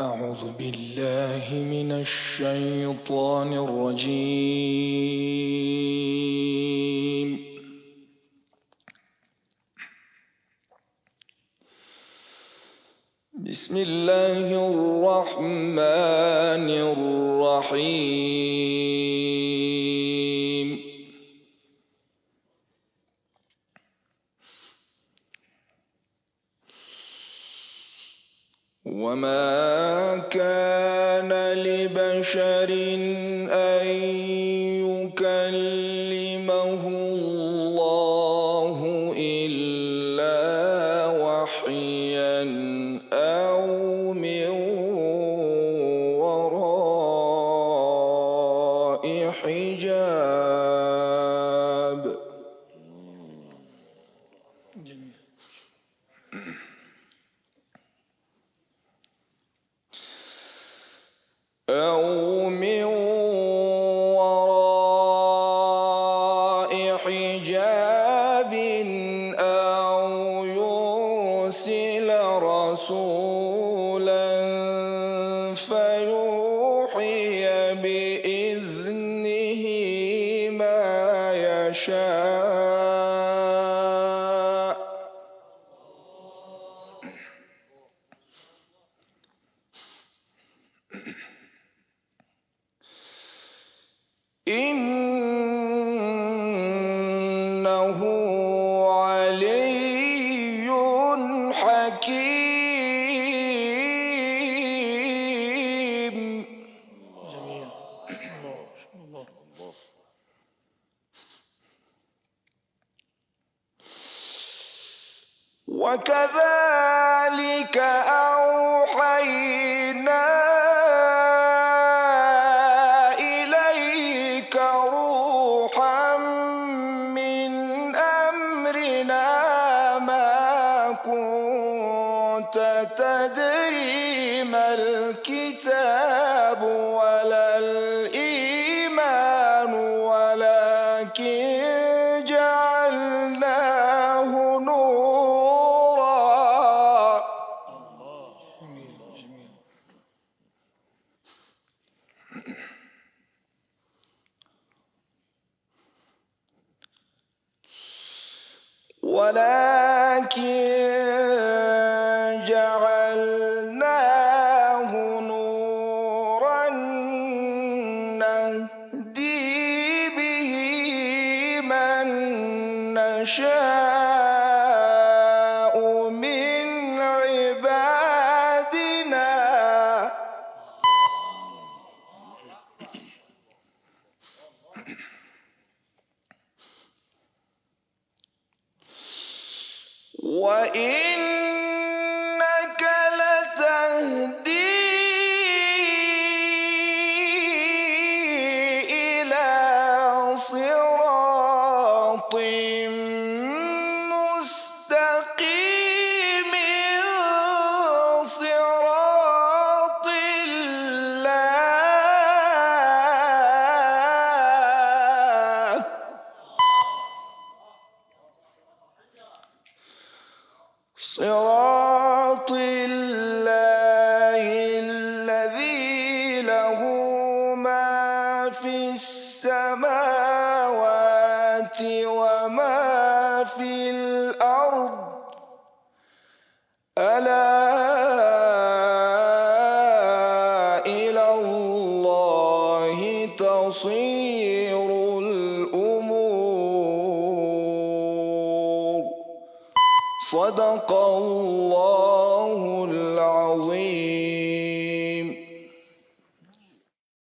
أعوذ بالله من الشيطان الرجيم. بسم الله الرحمن الرحيم. وما كان لبشر أن يكلمه الله إلا وحيا أو من وراء حجاب. جميل. أو من وراء حجاب أو يرسل رسولا فيوحي بإذنه ما يشاء. إنه علي حكيم. جميل. الله. وكذلك أوحينا إليك روحا من أمرنا ما كنت تدري ما الكتاب ولا الإيمان ولكن جعلناه نورا. جميل. ولكن جعلناه نورا نهدي به من نشاء من عبادنا. وإنك لتهدي إلى صراط مستقيم صراط الله. صراط الله الذي له ما في السماوات وما في الأرض. ألا إلى الله تصير الأمور. صدق الله